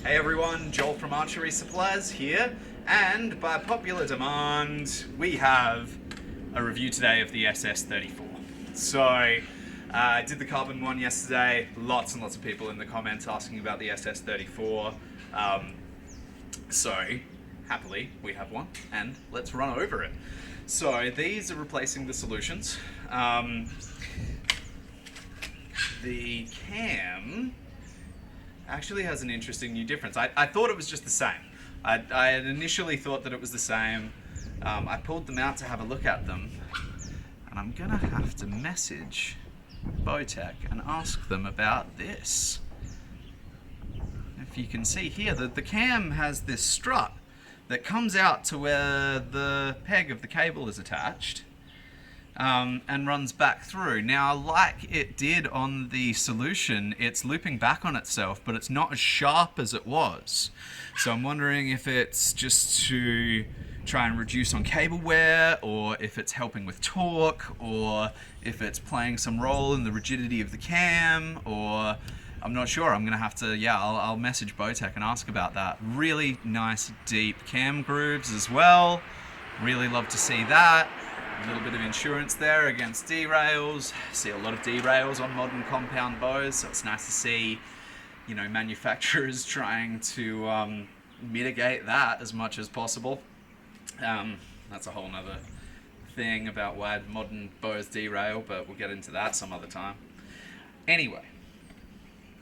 Hey everyone, Joel from Archery Supplies here, and by popular demand, we have a review today of the SS34. So, I did the carbon one yesterday, lots and lots of people in the comments asking about the SS34, so happily we have one, and let's run over it. So, these are replacing the solutions. The cam actually has an interesting new difference. I thought it was just the same. I had initially thought that it was the same. I pulled them out to have a look at them, and I'm gonna have to message BowTech and ask them about this. If you can see here, the cam has this strut that comes out to where the peg of the cable is attached, and runs back through. Now, like it did on the solution, it's looping back on itself, but it's not as sharp as it was. So I'm wondering if it's just to try and reduce on cable wear, or if it's helping with torque, or if it's playing some role in the rigidity of the cam, or I'm not sure. I'm gonna have to, I'll message BowTech and ask about that. Really nice deep cam grooves as well. Really love to see that. A little bit of insurance there against derails. See a lot of derails on modern compound bows, so it's nice to see, you know, manufacturers trying to mitigate that as much as possible. That's a whole nother thing about why modern bows derail, but we'll get into that some other time. Anyway,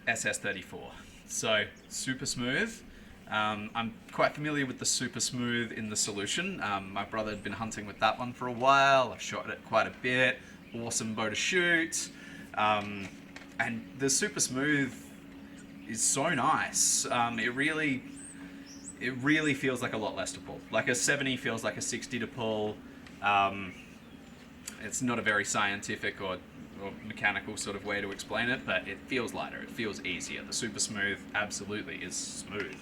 SS34. So, super smooth. I'm quite familiar with the super smooth in the solution. My brother had been hunting with that one for a while. I've shot it quite a bit. Awesome bow to shoot. And the super smooth is so nice. It really feels like a lot less to pull. Like a 70 feels like a 60 to pull. It's not a very scientific or mechanical sort of way to explain it, but it feels lighter. It feels easier. The super smooth absolutely is smooth.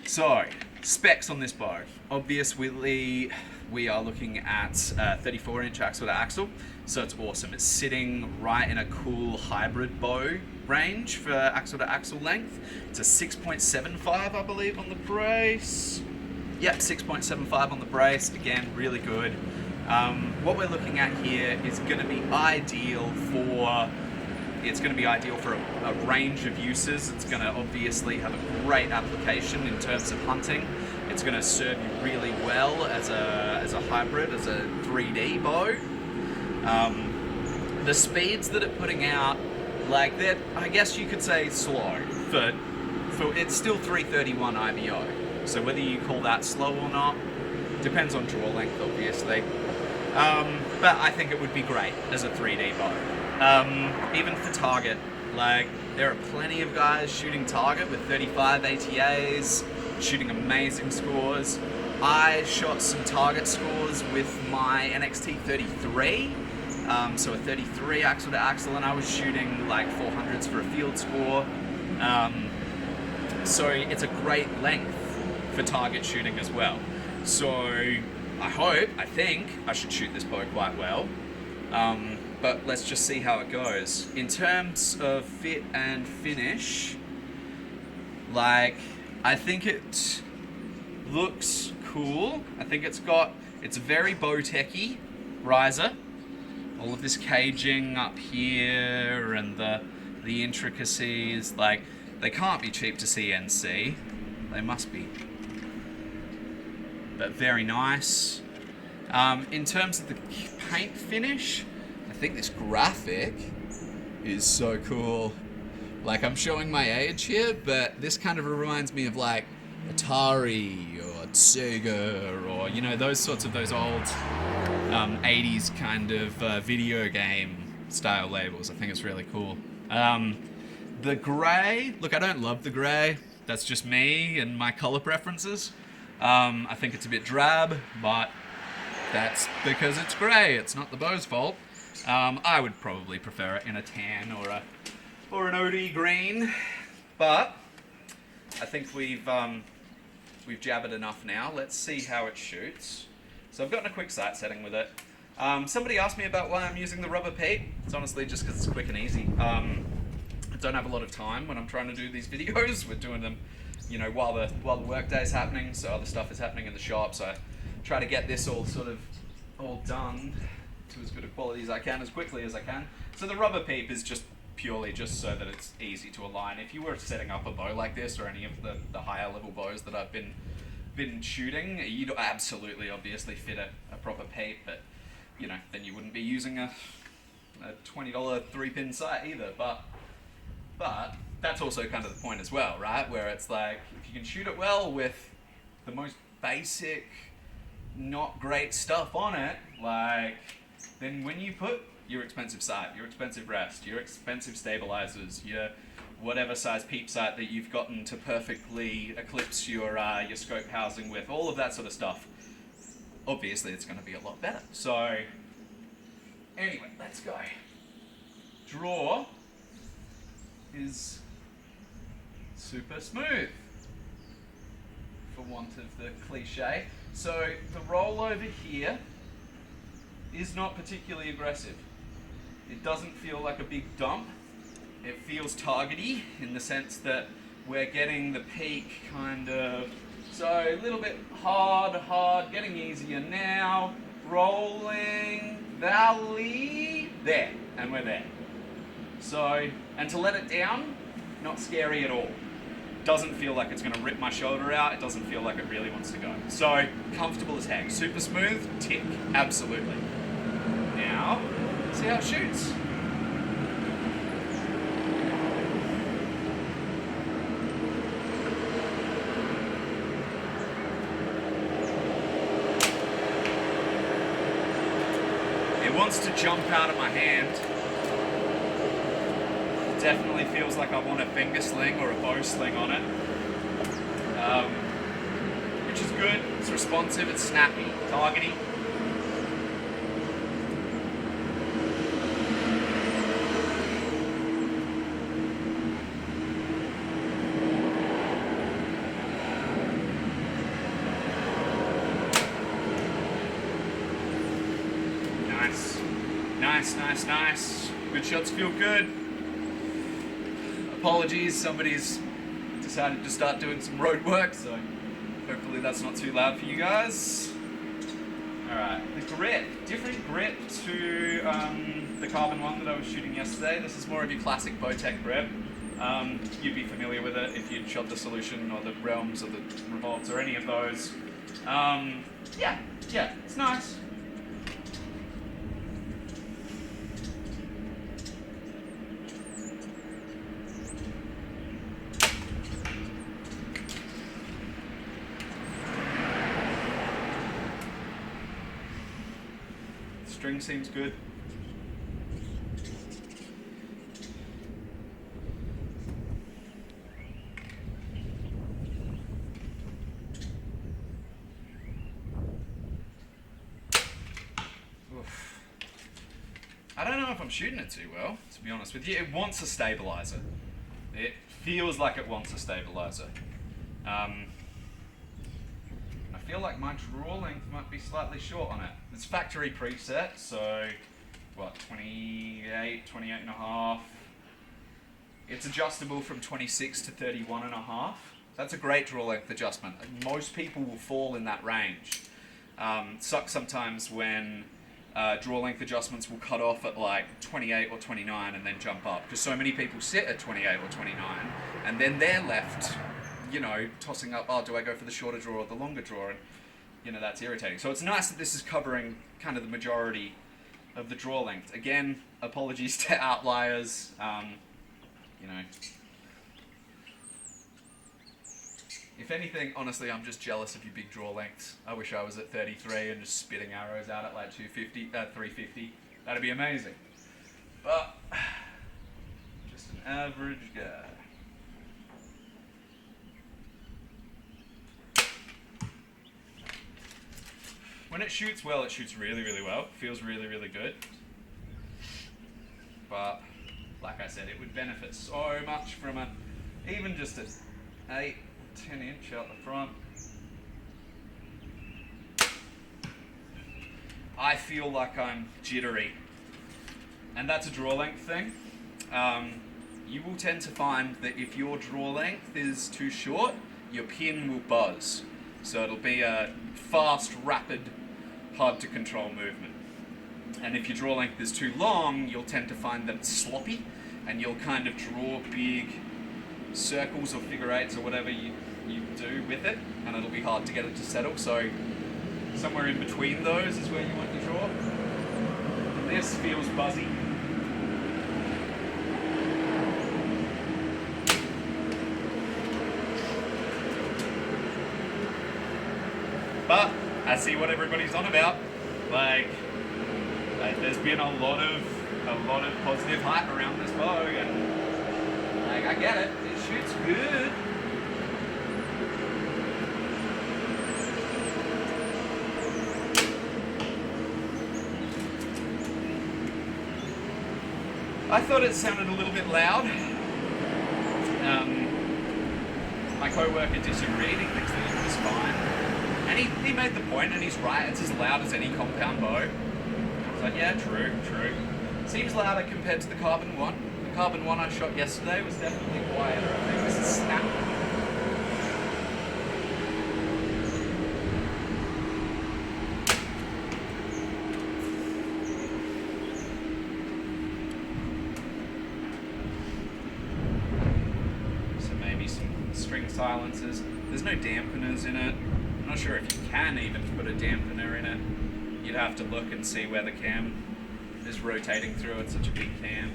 So, specs on this bow. Obviously, we are looking at 34-inch axle to axle, so it's awesome. It's sitting right in a cool hybrid bow range for axle to axle length. It's a 6.75, I believe, on the brace. Yep, 6.75 on the brace. Again, really good. What we're looking at here is going to be ideal for a range of uses. It's going to obviously have a great application in terms of hunting. It's going to serve you really well as a hybrid, as a 3D bow. The speeds that it's putting out, like that, I guess you could say slow, but it's still 331 IBO. So whether you call that slow or not, depends on draw length, obviously. But I think it would be great as a 3D bow. Even for target, like there are plenty of guys shooting target with 35 ATAs, shooting amazing scores. I shot some target scores with my NXT 33, so a 33 axle to axle, and I was shooting like 400s for a field score. So it's a great length for target shooting as well. So I think I should shoot this bow quite well. But let's just see how it goes. In terms of fit and finish, like, I think it looks cool. I think it's a very BowTech-y riser. All of this caging up here and the intricacies, like, they can't be cheap to CNC. They must be. But very nice. In terms of the paint finish, I think this graphic is so cool. Like, I'm showing my age here, but this kind of reminds me of like Atari or Sega, or, you know, those old 80s kind of video game style labels. I think it's really cool. The grey, look, I don't love the grey. That's just me and my color preferences. I think it's a bit drab, but that's because it's grey. It's not the bow's fault. I would probably prefer it in a tan or an OD green, but I think we've jabbered enough now. Let's see how it shoots. So I've gotten a quick sight setting with it. Somebody asked me about why I'm using the rubber Pete. It's honestly just because it's quick and easy. I don't have a lot of time when I'm trying to do these videos. We're doing them, you know, while the work day is happening, so other stuff is happening in the shop. So I try to get this all done to as good a quality as I can, as quickly as I can. So the rubber peep is just purely just so that it's easy to align. If you were setting up a bow like this, or any of the higher level bows that I've been shooting, you'd absolutely obviously fit a proper peep, but you know, then you wouldn't be using a $20 3-pin sight either. But that's also kind of the point as well, right? Where it's like, if you can shoot it well with the most basic, not great stuff on it, like, then when you put your expensive sight, your expensive rest, your expensive stabilizers, your whatever size peep sight that you've gotten to perfectly eclipse your scope housing with, all of that sort of stuff, obviously it's going to be a lot better. So anyway, let's go. Draw is super smooth, for want of the cliche. So the roll over here is not particularly aggressive. It doesn't feel like a big dump. It feels targety in the sense that we're getting the peak kind of, so a little bit hard, getting easier now, rolling, valley, there, and we're there. So, and to let it down, not scary at all. Doesn't feel like it's going to rip my shoulder out. It doesn't feel like it really wants to go. So, comfortable as heck. Super smooth, tick, absolutely. Now, see how it shoots. It wants to jump out of my hand. Definitely feels like I want a finger sling or a bow sling on it, which is good. It's responsive, it's snappy, targety. Nice. Good shots feel good. Apologies, somebody's decided to start doing some road work, so hopefully that's not too loud for you guys. Alright, the grip. Different grip to the carbon one that I was shooting yesterday. This is more of your classic BowTech grip. You'd be familiar with it if you'd shot the Solution or the Realms or the Revolts or any of those. Yeah, it's nice. String seems good. Oof. I don't know if I'm shooting it too well, to be honest with you. It wants a stabilizer. It feels like it wants a stabilizer. I feel like my draw length might be slightly short on it. It's factory preset, so what, 28 and a half. It's adjustable from 26 to 31 and a half. That's a great draw length adjustment. Most people will fall in that range. Sucks sometimes when draw length adjustments will cut off at like 28 or 29 and then jump up, because so many people sit at 28 or 29 and then they're left, you know, tossing up, oh, do I go for the shorter draw or the longer draw? And, you know, that's irritating. So it's nice that this is covering kind of the majority of the draw length. Again, apologies to outliers, you know. If anything, honestly, I'm just jealous of your big draw lengths. I wish I was at 33 and just spitting arrows out at like 350. That'd be amazing. But, just an average guy. When it shoots well, it shoots really, really well. Feels really, really good. But, like I said, it would benefit so much from even just an 8, 10 inch out the front. I feel like I'm jittery. And that's a draw length thing. you will tend to find that if your draw length is too short, your pin will buzz. So it'll be a fast, rapid, hard to control movement. And if your draw length is too long, you'll tend to find that it's sloppy, and you'll kind of draw big circles or figure eights or whatever you do with it, and it'll be hard to get it to settle. So somewhere in between those is where you want your draw. And this feels buzzy. But I see what everybody's on about. Like there's been a lot of positive hype around this bow, and like I get it. It shoots good. I thought it sounded a little bit loud. My co-worker disagreed. He thinks that it was fine. And he made the point, and he's right, it's as loud as any compound bow. I was like, yeah, true. Seems louder compared to the carbon one. The carbon one I shot yesterday was definitely quieter. I think this is snap. So maybe some string silencers. There's no dampeners in it. I'm not sure if you can even put a dampener in it. You'd have to look and see where the cam is rotating through. It's such a big cam.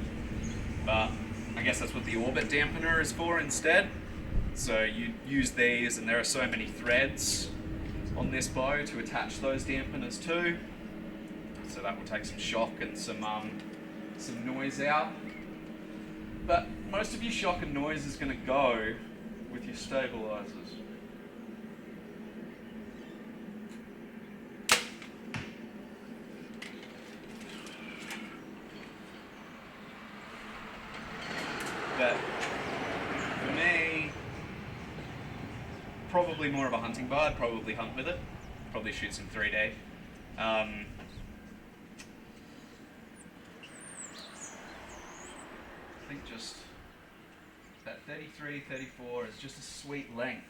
But I guess that's what the orbit dampener is for instead. So you use these, and there are so many threads on this bow to attach those dampeners to. So that will take some shock and some noise out. But most of your shock and noise is going to go with your stabilizers. But for me, probably more of a hunting bow. I'd probably hunt with it. Probably shoot some 3D. I think just that 33, 34 is just a sweet length.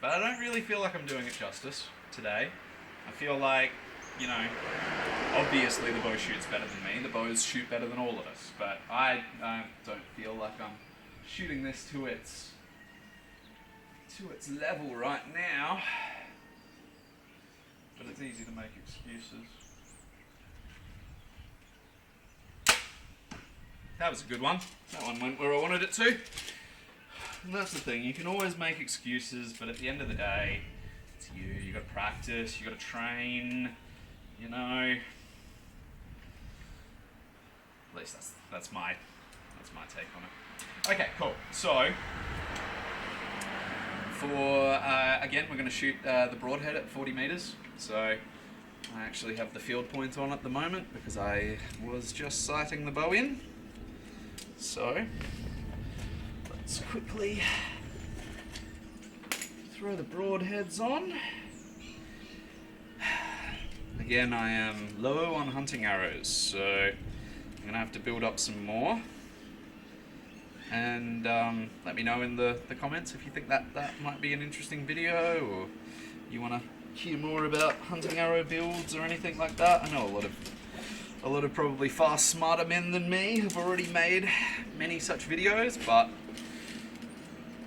But I don't really feel like I'm doing it justice today. I feel like, obviously the bow shoots better than me. The bows shoot better than all of us. But I don't feel like I'm shooting this to its level right now. But it's easy to make excuses. That was a good one. That one went where I wanted it to. And that's the thing, you can always make excuses, but at the end of the day, it's you. You got to practice, you got to train, At least that's my take on it. Okay, cool. So for again, we're going to shoot the Broadhead at 40 meters. So I actually have the field point on at the moment because I was just sighting the bow in. So let's quickly throw the Broadheads on. Again, I am low on hunting arrows, so I'm going to have to build up some more. And let me know in the comments if you think that might be an interesting video, or you want to hear more about hunting arrow builds or anything like that. I know a lot of probably far smarter men than me have already made many such videos, but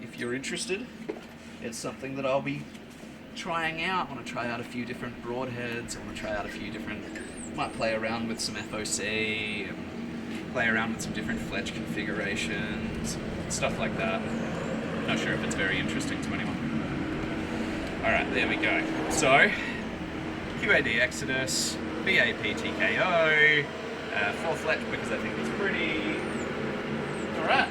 if you're interested, it's something that I'll be trying out. I want to try out a few different broadheads. I want to try out a few different, might play around with some FOC and play around with some different fletch configurations, stuff like that. Not sure if it's very interesting to anyone. Alright, there we go. So, QAD Exodus, BAP TKO, 4 fletch because I think it's pretty. Alright.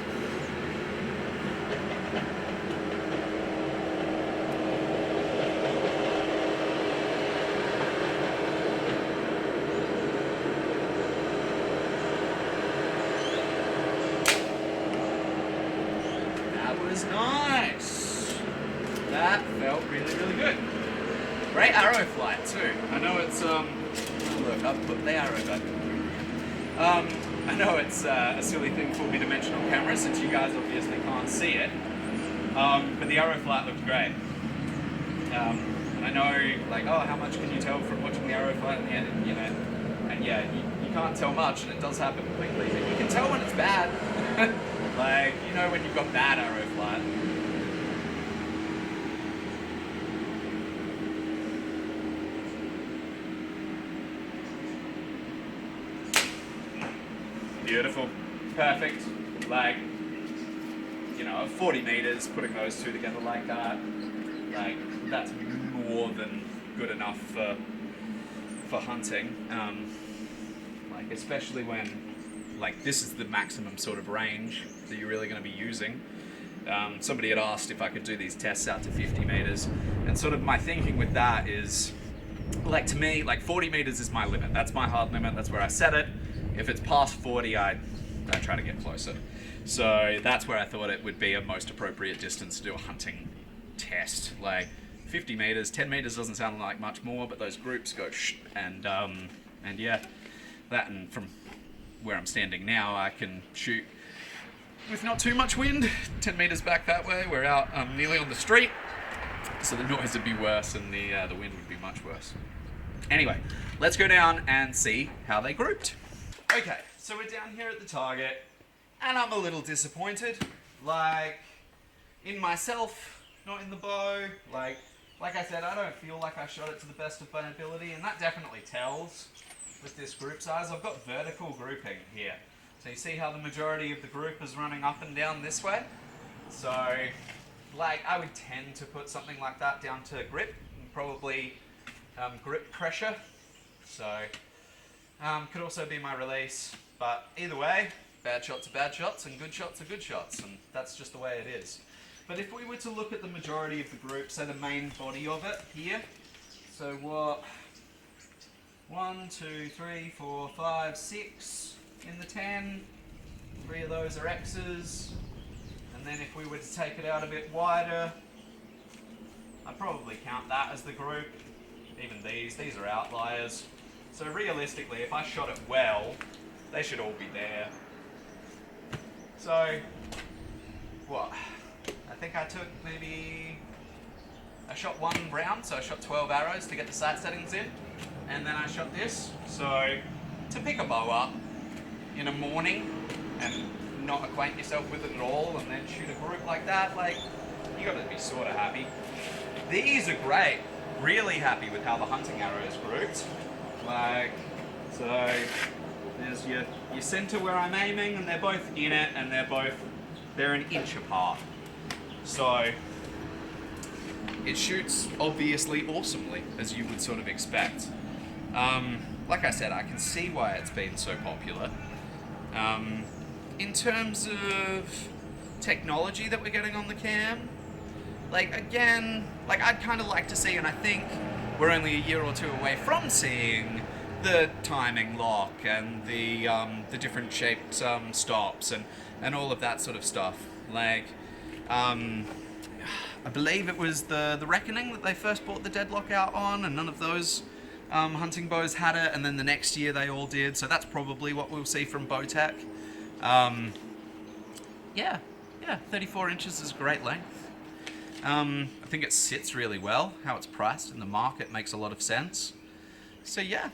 That was nice. great arrow flight too. I know it's look, I've put the arrow back. I know it's a silly thing for me-dimensional cameras since you guys obviously can't see it, but the arrow flight looked great. And I know, like, oh, how much can you tell from watching the arrow flight in the end, you know? And yeah, you can't tell much, and it does happen quickly, but you can tell when it's bad. Like, you know when you've got bad arrow flight. Beautiful. Perfect. Like, you know, 40 meters, putting those two together like that, like, that's more than good enough for hunting. Like, especially when, like, this is the maximum sort of range that you're really going to be using. Somebody had asked if I could do these tests out to 50 meters, and sort of my thinking with that is, like, to me, like, 40 meters is my limit. That's my hard limit. That's where I set it. If it's past 40, I try to get closer. So that's where I thought it would be a most appropriate distance to do a hunting test. Like 50 meters, 10 meters doesn't sound like much more, but those groups go shh, and yeah, that, and from where I'm standing now, I can shoot with not too much wind. 10 meters back that way, we're out nearly on the street, so the noise would be worse and the wind would be much worse. Anyway, let's go down and see how they grouped. Okay, so we're down here at the target, and I'm a little disappointed, like, in myself, not in the bow. Like I said, I don't feel like I shot it to the best of my ability, and that definitely tells with this group size. I've got vertical grouping here. So you see how the majority of the group is running up and down this way? So, like, I would tend to put something like that down to grip, and probably grip pressure. So, could also be my release, but either way, bad shots are bad shots and good shots are good shots, and that's just the way it is. But if we were to look at the majority of the group, say the main body of it here, so what, 1, 2, 3, 4, 5, 6 in the 10, 3 of those are X's, and then if we were to take it out a bit wider, I'd probably count that as the group. Even these are outliers. So realistically, if I shot it well, they should all be there. So, what? I think I took I shot 1 round, so I shot 12 arrows to get the sight settings in, and then I shot this. So, to pick a bow up in a morning and not acquaint yourself with it at all, and then shoot a group like that, like, you gotta be sort of happy. These are great. Really happy with how the hunting arrows grouped. Like, so there's your center where I'm aiming, and they're both in it, and they're an inch apart. So it shoots obviously awesomely, as you would sort of expect. Like I said, I can see why it's been so popular. In terms of technology that we're getting on the cam, like, again, like, I'd kind of like to see, and I think we're only a year or two away from seeing the timing lock and the different shaped stops and all of that sort of stuff. Like, I believe it was the Reckoning that they first brought the deadlock out on, and none of those hunting bows had it, and then the next year they all did, so that's probably what we'll see from BowTech. Yeah, 34 inches is a great length. I think it sits really well. How it's priced in the market makes a lot of sense. So yeah,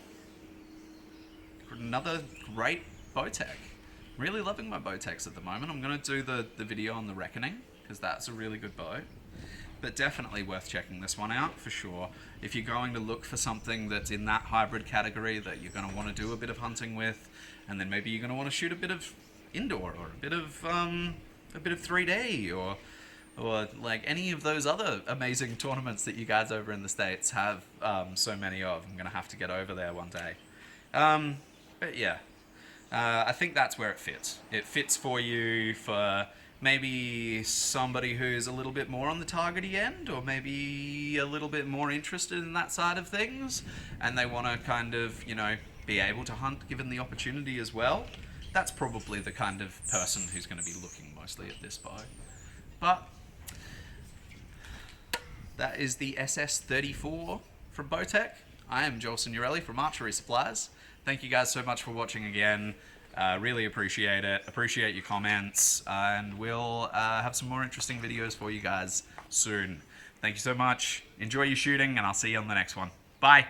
another great BowTech. Really loving my BowTechs at the moment. I'm going to do the video on the Reckoning, because that's a really good bow. But definitely worth checking this one out for sure. If you're going to look for something that's in that hybrid category that you're going to want to do a bit of hunting with, and then maybe you're going to want to shoot a bit of indoor or a bit of 3D or like any of those other amazing tournaments that you guys over in the States have so many of. I'm going to have to get over there one day. But yeah, I think that's where it fits. It fits for you for maybe somebody who's a little bit more on the targety end, or maybe a little bit more interested in that side of things, and they want to kind of, you know, be able to hunt given the opportunity as well. That's probably the kind of person who's going to be looking mostly at this bow. But that is the SS34 from BowTech. I am Joel Signorelli from Archery Supplies. Thank you guys so much for watching again. Really appreciate it. Appreciate your comments, and we'll have some more interesting videos for you guys soon. Thank you so much. Enjoy your shooting, and I'll see you on the next one. Bye.